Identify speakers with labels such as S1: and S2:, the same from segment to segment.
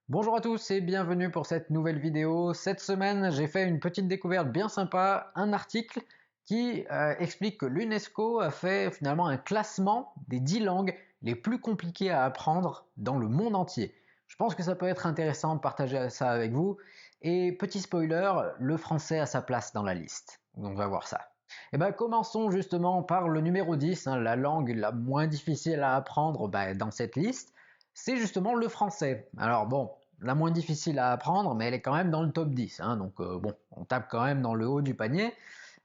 S1: Bonjour à tous et bienvenue pour cette nouvelle vidéo. Cette semaine, j'ai fait une petite découverte bien sympa, un article qui explique que l'UNESCO a fait finalement un classement des 10 langues les plus compliquées à apprendre dans le monde entier. Je pense que ça peut être intéressant de partager ça avec vous. Et petit spoiler, le français a sa place dans la liste. Donc on va voir ça. Et ben commençons justement par le numéro 10, la langue la moins difficile à apprendre dans cette liste. C'est justement le français. Alors bon, la moins difficile à apprendre, mais elle est quand même dans le top 10. Donc bon, on tape quand même dans le haut du panier.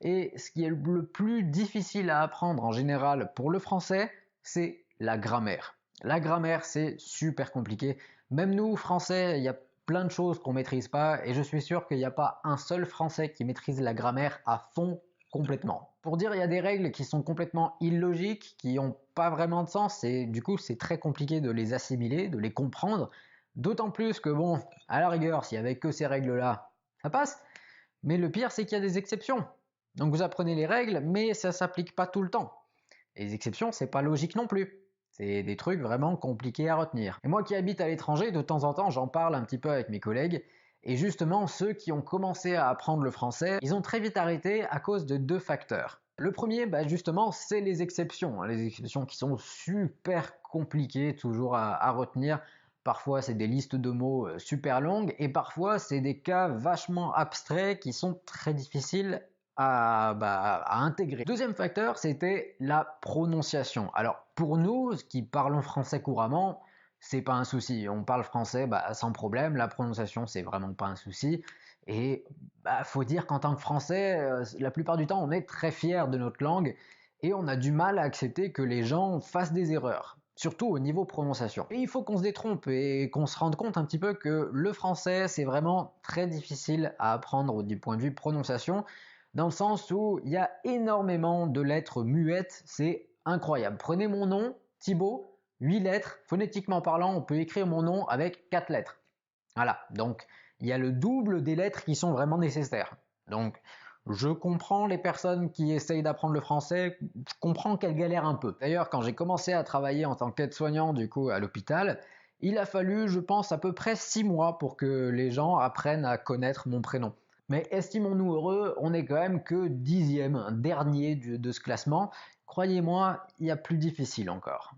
S1: Et ce qui est le plus difficile à apprendre en général pour le français, c'est la grammaire. La grammaire, c'est super compliqué. Même nous, français, il y a plein de choses qu'on maîtrise pas, et je suis sûr qu'il n'y a pas un seul français qui maîtrise la grammaire à fond complètement. Pour dire, il y a des règles qui sont complètement illogiques, qui n'ont pas vraiment de sens, et du coup, c'est très compliqué de les assimiler, de les comprendre. D'autant plus que bon, à la rigueur, s'il n'y avait que ces règles-là, ça passe. Mais le pire, c'est qu'il y a des exceptions. Donc vous apprenez les règles, mais ça s'applique pas tout le temps. Et les exceptions, c'est pas logique non plus. C'est des trucs vraiment compliqués à retenir. Et moi qui habite à l'étranger, de temps en temps, j'en parle un petit peu avec mes collègues. Et justement, ceux qui ont commencé à apprendre le français, ils ont très vite arrêté à cause de deux facteurs. Le premier, justement, c'est les exceptions. Les exceptions qui sont super compliquées toujours à retenir. Parfois, c'est des listes de mots super longues et parfois, c'est des cas vachement abstraits qui sont très difficiles à intégrer. Deuxième facteur, c'était la prononciation. Alors, pour nous, qui parlons français couramment, c'est pas un souci. On parle français sans problème. La prononciation, c'est vraiment pas un souci. Et faut dire qu'en tant que français, la plupart du temps, on est très fier de notre langue et on a du mal à accepter que les gens fassent des erreurs, surtout au niveau prononciation. Et il faut qu'on se détrompe et qu'on se rende compte un petit peu que le français, c'est vraiment très difficile à apprendre du point de vue prononciation, dans le sens où il y a énormément de lettres muettes, c'est incroyable. Prenez mon nom, Thibaut, 8 lettres, phonétiquement parlant, on peut écrire mon nom avec 4 lettres. Voilà, donc il y a le double des lettres qui sont vraiment nécessaires. Donc je comprends les personnes qui essayent d'apprendre le français, je comprends qu'elles galèrent un peu. D'ailleurs, quand j'ai commencé à travailler en tant qu'aide-soignant du coup à l'hôpital, il a fallu, je pense, à peu près 6 mois pour que les gens apprennent à connaître mon prénom. Mais estimons-nous heureux, on est quand même que 10e, un dernier de ce classement. Croyez-moi, il y a plus difficile encore.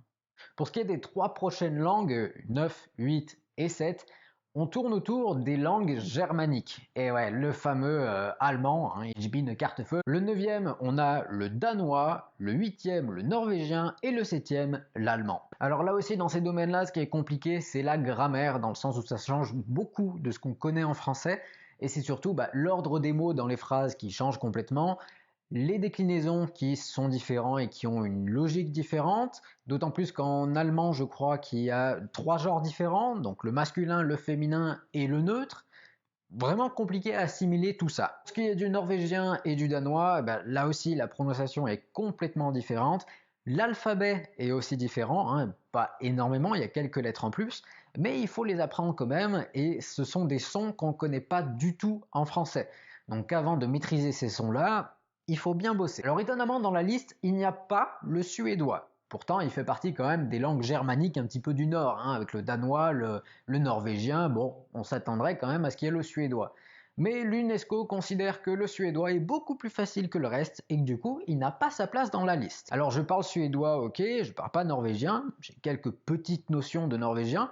S1: Pour ce qui est des trois prochaines langues, 9, 8 et 7, on tourne autour des langues germaniques. Et ouais, le fameux allemand, Ich bin Kartefeu. Le 9e, on a le danois, le 8e, le norvégien et le 7e, l'allemand. Alors là aussi, dans ces domaines-là, ce qui est compliqué, c'est la grammaire, dans le sens où ça change beaucoup de ce qu'on connaît en français. Et c'est surtout l'ordre des mots dans les phrases qui change complètement, les déclinaisons qui sont différentes et qui ont une logique différente, d'autant plus qu'en allemand, je crois qu'il y a 3 genres différents, donc le masculin, le féminin et le neutre. Vraiment compliqué à assimiler tout ça. Ce qui est du norvégien et du danois, là aussi la prononciation est complètement différente. L'alphabet est aussi différent, pas énormément, il y a quelques lettres en plus, mais il faut les apprendre quand même, et ce sont des sons qu'on ne connaît pas du tout en français. Donc avant de maîtriser ces sons-là, il faut bien bosser. Alors étonnamment, dans la liste, il n'y a pas le suédois. Pourtant, il fait partie quand même des langues germaniques un petit peu du nord, avec le danois, le norvégien. Bon, on s'attendrait quand même à ce qu'il y ait le suédois. Mais l'UNESCO considère que le suédois est beaucoup plus facile que le reste et que du coup, il n'a pas sa place dans la liste. Alors je parle suédois, ok, je parle pas norvégien, j'ai quelques petites notions de norvégien.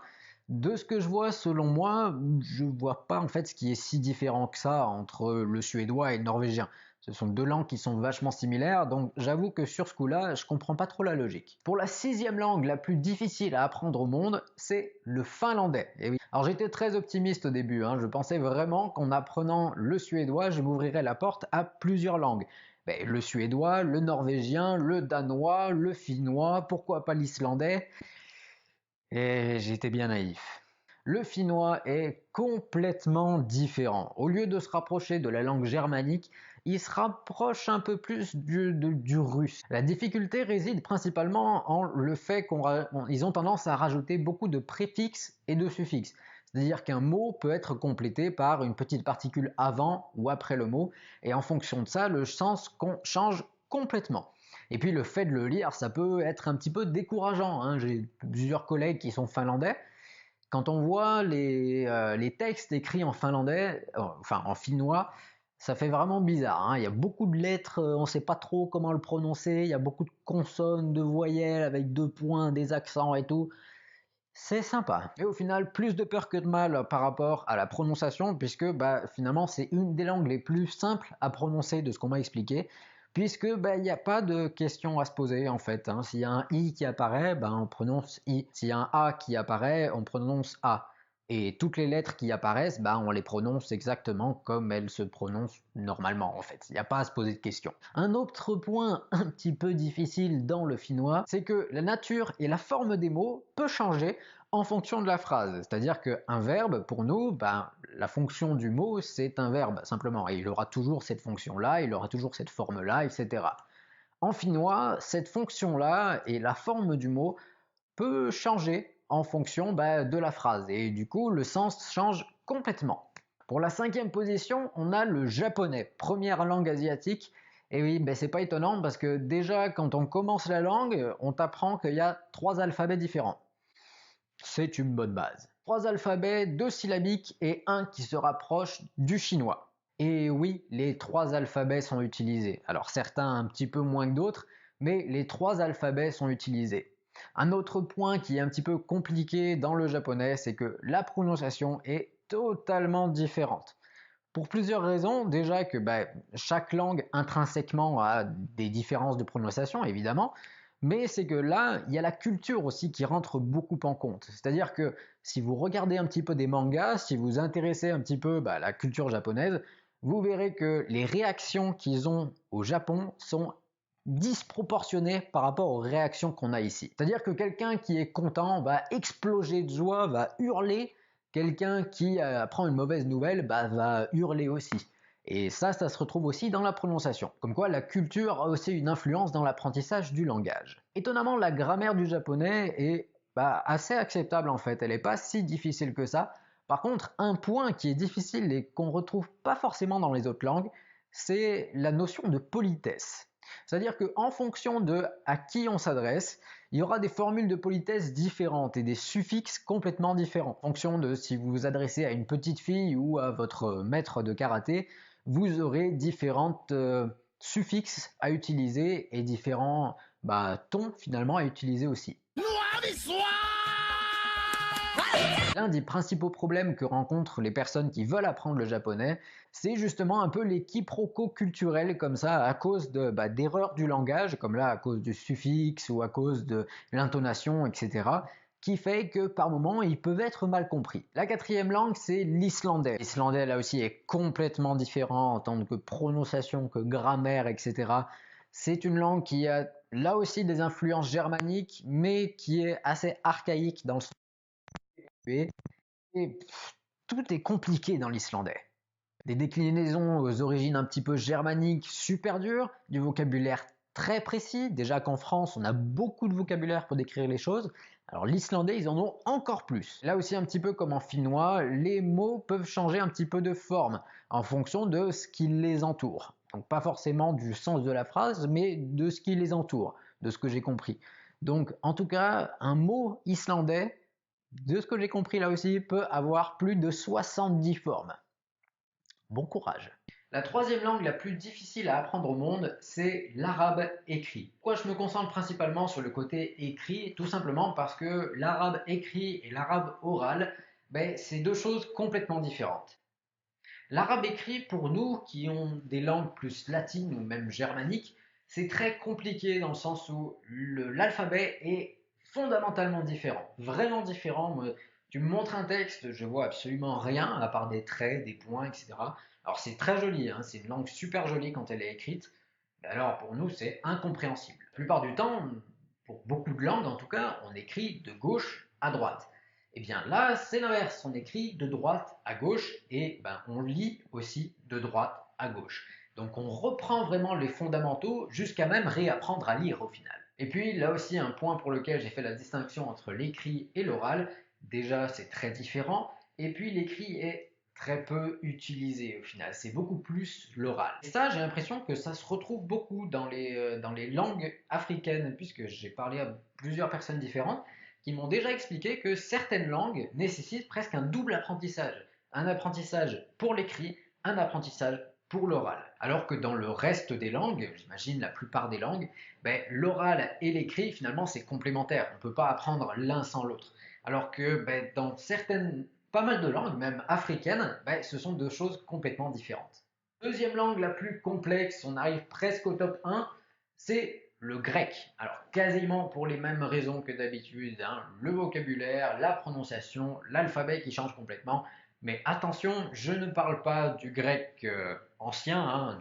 S1: De ce que je vois, selon moi, je vois pas en fait ce qui est si différent que ça entre le suédois et le norvégien. Ce sont deux langues qui sont vachement similaires, donc j'avoue que sur ce coup-là, je comprends pas trop la logique. Pour la sixième langue la plus difficile à apprendre au monde, c'est le finlandais. Et oui. Alors j'étais très optimiste au début, je pensais vraiment qu'en apprenant le suédois, je m'ouvrirais la porte à plusieurs langues. Le suédois, le norvégien, le danois, le finnois, pourquoi pas l'islandais? Et j'étais bien naïf. Le finnois est complètement différent. Au lieu de se rapprocher de la langue germanique, il se rapproche un peu plus du russe. La difficulté réside principalement en le fait qu'ils ont tendance à rajouter beaucoup de préfixes et de suffixes. C'est-à-dire qu'un mot peut être complété par une petite particule avant ou après le mot, et en fonction de ça, le sens change complètement. Et puis le fait de le lire, ça peut être un petit peu décourageant. J'ai plusieurs collègues qui sont finlandais. Quand on voit les textes écrits en finlandais, enfin en finnois, ça fait vraiment bizarre, hein. Il y a beaucoup de lettres, on ne sait pas trop comment le prononcer, il y a beaucoup de consonnes, de voyelles avec deux points, des accents et tout. C'est sympa. Et au final, plus de peur que de mal par rapport à la prononciation, puisque bah, finalement c'est une des langues les plus simples à prononcer de ce qu'on m'a expliqué, puisque bah, il n'y a pas de question à se poser en fait, hein. S'il y a un I qui apparaît, bah, on prononce I. S'il y a un A qui apparaît, on prononce A. Et toutes les lettres qui apparaissent, bah, on les prononce exactement comme elles se prononcent normalement en fait. Il n'y a pas à se poser de questions. Un autre point un petit peu difficile dans le finnois, c'est que la nature et la forme des mots peut changer en fonction de la phrase. C'est-à-dire qu'un verbe, pour nous, ben, la fonction du mot, c'est un verbe, simplement. Et il aura toujours cette fonction-là, il aura toujours cette forme-là, etc. En finnois, cette fonction-là et la forme du mot peut changer en fonction de la phrase. Et du coup, le sens change complètement. Pour la 5e position, on a le japonais, première langue asiatique. Et oui, c'est pas étonnant parce que déjà, quand on commence la langue, on t'apprend qu'il y a 3 alphabets différents. C'est une bonne base. 3 alphabets, 2 syllabiques et un qui se rapproche du chinois. Et oui, les 3 alphabets sont utilisés. Alors certains un petit peu moins que d'autres, mais les 3 alphabets sont utilisés. Un autre point qui est un petit peu compliqué dans le japonais, c'est que la prononciation est totalement différente. Pour plusieurs raisons, déjà que chaque langue intrinsèquement a des différences de prononciation, évidemment, mais c'est que là, il y a la culture aussi qui rentre beaucoup en compte. C'est-à-dire que si vous regardez un petit peu des mangas, si vous vous intéressez un petit peu à la culture japonaise, vous verrez que les réactions qu'ils ont au Japon sont disproportionnées par rapport aux réactions qu'on a ici. C'est-à-dire que quelqu'un qui est content va exploser de joie, va hurler. Quelqu'un qui apprend une mauvaise nouvelle va hurler aussi. Et ça se retrouve aussi dans la prononciation. Comme quoi la culture a aussi une influence dans l'apprentissage du langage. Étonnamment, la grammaire du japonais est assez acceptable en fait. Elle n'est pas si difficile que ça. Par contre, un point qui est difficile et qu'on ne retrouve pas forcément dans les autres langues, c'est la notion de politesse. C'est-à-dire qu'en fonction de à qui on s'adresse, il y aura des formules de politesse différentes et des suffixes complètement différents. En fonction de si vous vous adressez à une petite fille ou à votre maître de karaté, vous aurez différentes suffixes à utiliser et différents tons finalement à utiliser aussi. L'un des principaux problèmes que rencontrent les personnes qui veulent apprendre le japonais, c'est justement un peu les quiproquos culturels comme ça à cause d'erreurs du langage, comme là à cause du suffixe ou à cause de l'intonation, etc., qui fait que par moments ils peuvent être mal compris. La 4e langue, c'est l'islandais. L'islandais là aussi est complètement différent en tant que prononciation, que grammaire, etc. C'est une langue qui a là aussi des influences germaniques, mais qui est assez archaïque dans le sens et tout est compliqué dans l'islandais. Des déclinaisons aux origines un petit peu germaniques super dures, du vocabulaire très précis. Déjà qu'en France, on a beaucoup de vocabulaire pour décrire les choses. Alors l'islandais, ils en ont encore plus. Là aussi, un petit peu comme en finnois, les mots peuvent changer un petit peu de forme en fonction de ce qui les entoure. Donc pas forcément du sens de la phrase, mais de ce qui les entoure, de ce que j'ai compris. Donc en tout cas, un mot islandais, de ce que j'ai compris là aussi, peut avoir plus de 70 formes. Bon courage. La 3e langue la plus difficile à apprendre au monde, c'est l'arabe écrit. Pourquoi je me concentre principalement sur le côté écrit? Tout simplement parce que l'arabe écrit et l'arabe oral, c'est 2 choses complètement différentes. L'arabe écrit, pour nous qui ont des langues plus latines ou même germaniques, c'est très compliqué dans le sens où l'alphabet est fondamentalement différent. Vraiment différent. Tu me montres un texte, je vois absolument rien à part des traits, des points, etc. Alors c'est très joli, hein, c'est une langue super jolie quand elle est écrite. Mais alors pour nous, c'est incompréhensible. La plupart du temps, pour beaucoup de langues en tout cas, on écrit de gauche à droite. Et bien là, c'est l'inverse, on écrit de droite à gauche et on lit aussi de droite à gauche. Donc on reprend vraiment les fondamentaux jusqu'à même réapprendre à lire au final. Et puis là aussi un point pour lequel j'ai fait la distinction entre l'écrit et l'oral. Déjà c'est très différent et puis l'écrit est très peu utilisé au final, c'est beaucoup plus l'oral. Et ça j'ai l'impression que ça se retrouve beaucoup dans les langues africaines puisque j'ai parlé à plusieurs personnes différentes qui m'ont déjà expliqué que certaines langues nécessitent presque un double apprentissage. Un apprentissage pour l'écrit, un apprentissage pour l'oral. Alors que dans le reste des langues, j'imagine la plupart des langues, ben, l'oral et l'écrit, finalement, c'est complémentaire. On ne peut pas apprendre l'un sans l'autre. Alors que ben, dans pas mal de langues, même africaines, ben, ce sont deux choses complètement différentes. Deuxième langue la plus complexe, on arrive presque au top 1, c'est le grec. Alors quasiment pour les mêmes raisons que d'habitude, hein, le vocabulaire, la prononciation, l'alphabet qui change complètement. Mais attention, je ne parle pas du grec ancien, hein,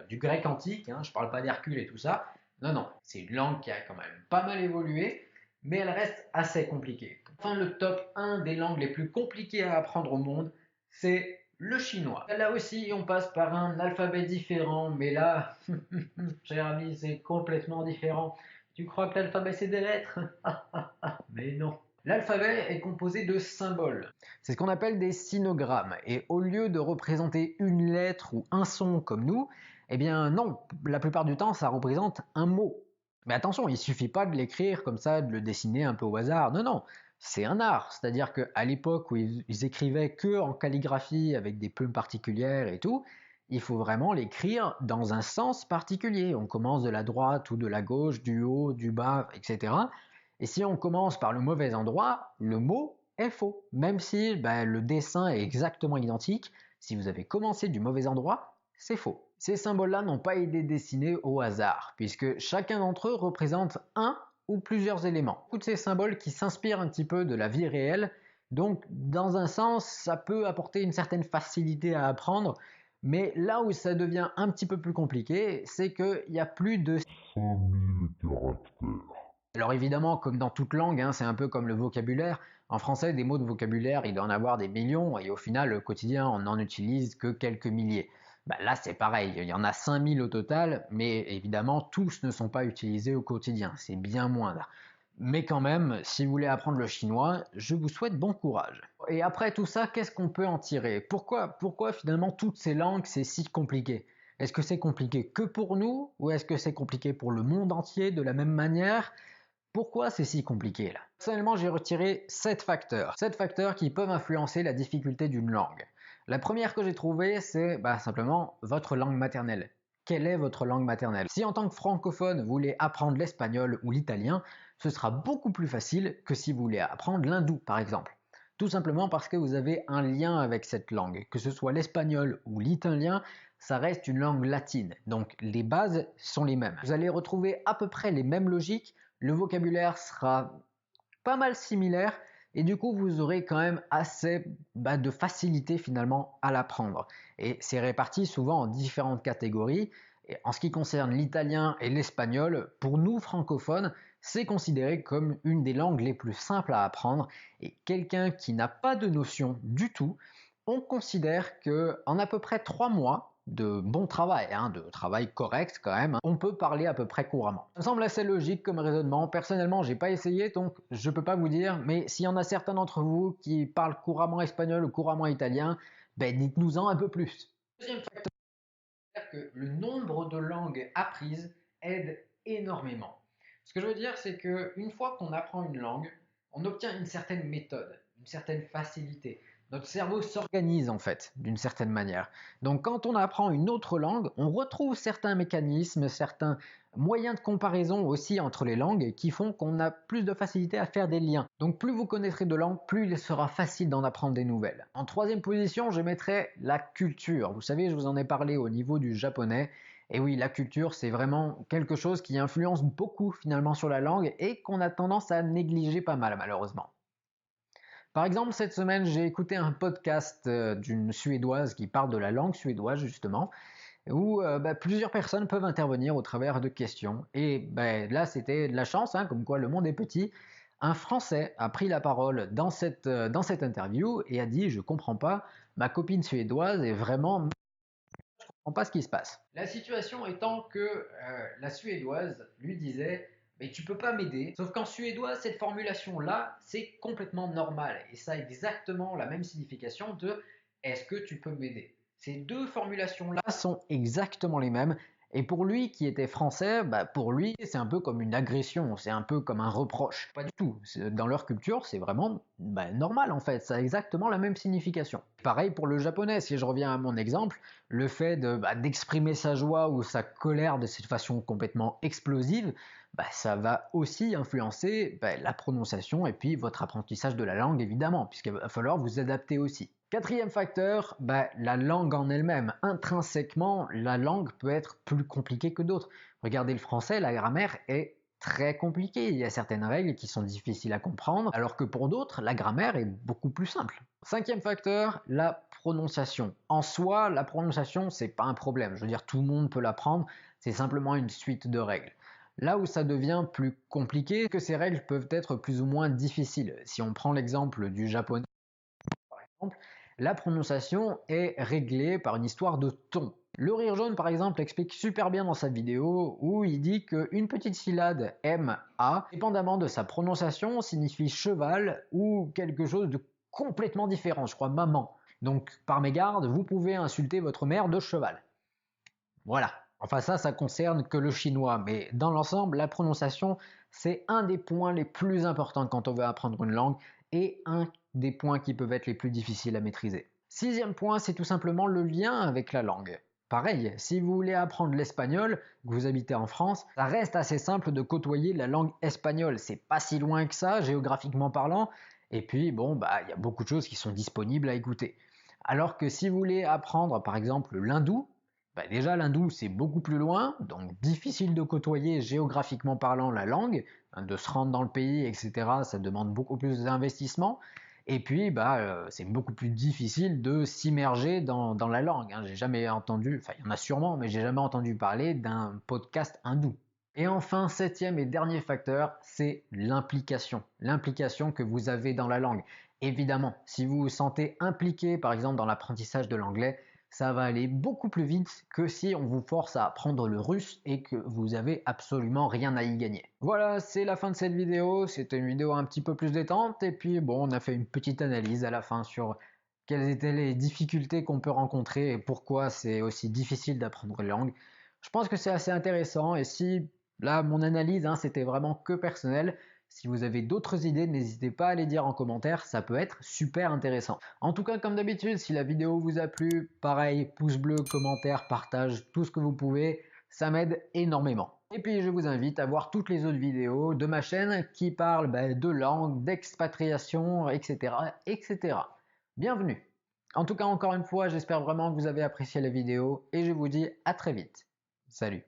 S1: du grec antique, hein, je ne parle pas d'Hercule et tout ça. Non, non, c'est une langue qui a quand même pas mal évolué, mais elle reste assez compliquée. Enfin, le top 1 des langues les plus compliquées à apprendre au monde, c'est le chinois. Là aussi, on passe par un alphabet différent, mais là, cher ami, c'est complètement différent. Tu crois que l'alphabet c'est des lettres? Mais non. L'alphabet est composé de symboles. C'est ce qu'on appelle des sinogrammes. Et au lieu de représenter une lettre ou un son comme nous, eh bien non, la plupart du temps ça représente un mot. Mais attention, il suffit pas de l'écrire comme ça, de le dessiner un peu au hasard. Non, non, c'est un art. C'est-à-dire qu'à l'époque où ils écrivaient que en calligraphie avec des plumes particulières et tout, il faut vraiment l'écrire dans un sens particulier. On commence de la droite ou de la gauche, du haut, du bas, etc. Et si on commence par le mauvais endroit, le mot est faux. Même si le dessin est exactement identique, si vous avez commencé du mauvais endroit, c'est faux. Ces symboles-là n'ont pas été dessinés au hasard, puisque chacun d'entre eux représente un ou plusieurs éléments. Tous ces symboles qui s'inspirent un petit peu de la vie réelle, donc dans un sens, ça peut apporter une certaine facilité à apprendre, mais là où ça devient un petit peu plus compliqué, c'est qu'il y a plus de 5000 caractères. Alors évidemment, comme dans toute langue, hein, c'est un peu comme le vocabulaire. En français, des mots de vocabulaire, il doit en avoir des millions, et au final, au quotidien, on n'en utilise que quelques milliers. Là, c'est pareil, il y en a 5000 au total, mais évidemment, tous ne sont pas utilisés au quotidien, c'est bien moindre. Mais quand même, si vous voulez apprendre le chinois, je vous souhaite bon courage. Et après tout ça, qu'est-ce qu'on peut en tirer? Pourquoi finalement toutes ces langues, c'est si compliqué? Est-ce que c'est compliqué que pour nous, ou est-ce que c'est compliqué pour le monde entier de la même manière? Pourquoi c'est si compliqué là? Personnellement, j'ai retiré 7 facteurs. 7 facteurs qui peuvent influencer la difficulté d'une langue. La première que j'ai trouvée, c'est simplement votre langue maternelle. Quelle est votre langue maternelle? Si en tant que francophone, vous voulez apprendre l'espagnol ou l'italien, ce sera beaucoup plus facile que si vous voulez apprendre l'hindou, par exemple. Tout simplement parce que vous avez un lien avec cette langue. Que ce soit l'espagnol ou l'italien, ça reste une langue latine. Donc les bases sont les mêmes. Vous allez retrouver à peu près les mêmes logiques. Le vocabulaire sera pas mal similaire et du coup vous aurez quand même assez de facilité finalement à l'apprendre. Et c'est réparti souvent en différentes catégories. Et en ce qui concerne l'italien et l'espagnol, pour nous francophones, c'est considéré comme une des langues les plus simples à apprendre. Et quelqu'un qui n'a pas de notion du tout, on considère qu'en à peu près 3 mois, de bon travail, hein, de travail correct quand même, on peut parler à peu près couramment. Ça me semble assez logique comme raisonnement. Personnellement, j'ai pas essayé, donc je peux pas vous dire, mais s'il y en a certains d'entre vous qui parlent couramment espagnol ou couramment italien, dites-nous-en un peu plus. Deuxième facteur, c'est que le nombre de langues apprises aide énormément. Ce que je veux dire, c'est qu'une fois qu'on apprend une langue, on obtient une certaine méthode, une certaine facilité. Notre cerveau s'organise en fait, d'une certaine manière. Donc quand on apprend une autre langue, on retrouve certains mécanismes, certains moyens de comparaison aussi entre les langues qui font qu'on a plus de facilité à faire des liens. Donc plus vous connaîtrez de langues, plus il sera facile d'en apprendre des nouvelles. En troisième position, je mettrai la culture. Vous savez, je vous en ai parlé au niveau du japonais. Et oui, la culture, c'est vraiment quelque chose qui influence beaucoup finalement sur la langue et qu'on a tendance à négliger pas mal malheureusement. Par exemple, cette semaine, j'ai écouté un podcast d'une Suédoise qui parle de la langue suédoise justement, où plusieurs personnes peuvent intervenir au travers de questions. Et là, c'était de la chance, hein, comme quoi le monde est petit. Un Français a pris la parole dans cette interview et a dit « Je comprends pas, ma copine suédoise est vraiment... je comprends pas ce qui se passe. » La situation étant que la Suédoise lui disait mais tu peux pas m'aider. Sauf qu'en suédois, cette formulation-là, c'est complètement normal. Et ça a exactement la même signification de est-ce que tu peux m'aider. Ces deux formulations-là sont exactement les mêmes Et pour lui qui était français, pour lui c'est un peu comme une agression, c'est un peu comme un reproche. Pas du tout, dans leur culture c'est vraiment normal en fait, ça a exactement la même signification. Pareil pour le japonais, si je reviens à mon exemple, le fait d'exprimer sa joie ou sa colère de cette façon complètement explosive, ça va aussi influencer la prononciation et puis votre apprentissage de la langue évidemment, puisqu'il va falloir vous adapter aussi. Quatrième facteur, la langue en elle-même. Intrinsèquement, la langue peut être plus compliquée que d'autres. Regardez le français, la grammaire est très compliquée. Il y a certaines règles qui sont difficiles à comprendre, alors que pour d'autres, la grammaire est beaucoup plus simple. Cinquième facteur, la prononciation. En soi, la prononciation, c'est pas un problème. Je veux dire, tout le monde peut l'apprendre, c'est simplement une suite de règles. Là où ça devient plus compliqué, c'est que ces règles peuvent être plus ou moins difficiles. Si on prend l'exemple du japonais, par exemple, la prononciation est réglée par une histoire de ton. Le Rire Jaune, par exemple, explique super bien dans sa vidéo où il dit qu'une petite syllabe M-A, dépendamment de sa prononciation, signifie cheval ou quelque chose de complètement différent, je crois maman. Donc, par mégarde, vous pouvez insulter votre mère de cheval. Voilà. Enfin ça concerne que le chinois, mais dans l'ensemble, la prononciation, c'est un des points les plus importants quand on veut apprendre une langue et un des points qui peuvent être les plus difficiles à maîtriser. Sixième point, c'est tout simplement le lien avec la langue. Pareil, si vous voulez apprendre l'espagnol, que vous habitez en France, ça reste assez simple de côtoyer la langue espagnole. C'est pas si loin que ça, géographiquement parlant, et puis bon, il y a beaucoup de choses qui sont disponibles à écouter. Alors que si vous voulez apprendre par exemple l'hindou, déjà l'hindou c'est beaucoup plus loin, donc difficile de côtoyer géographiquement parlant la langue, de se rendre dans le pays, etc. Ça demande beaucoup plus d'investissement. Et puis c'est beaucoup plus difficile de s'immerger dans la langue. J'ai jamais entendu, enfin il y en a sûrement, mais j'ai jamais entendu parler d'un podcast hindou. Et enfin, septième et dernier facteur, c'est l'implication. L'implication que vous avez dans la langue. Évidemment, si vous vous sentez impliqué par exemple dans l'apprentissage de l'anglais, ça va aller beaucoup plus vite que si on vous force à apprendre le russe et que vous avez absolument rien à y gagner. Voilà, c'est la fin de cette vidéo. C'était une vidéo un petit peu plus détente et puis bon, on a fait une petite analyse à la fin sur quelles étaient les difficultés qu'on peut rencontrer et pourquoi c'est aussi difficile d'apprendre une langue. Je pense que c'est assez intéressant et si là mon analyse c'était vraiment que personnel, si vous avez d'autres idées, n'hésitez pas à les dire en commentaire, ça peut être super intéressant. En tout cas, comme d'habitude, si la vidéo vous a plu, pareil, pouce bleu, commentaire, partage, tout ce que vous pouvez, ça m'aide énormément. Et puis je vous invite à voir toutes les autres vidéos de ma chaîne qui parlent de langue, d'expatriation, etc., etc. Bienvenue. En tout cas, encore une fois, j'espère vraiment que vous avez apprécié la vidéo et je vous dis à très vite. Salut.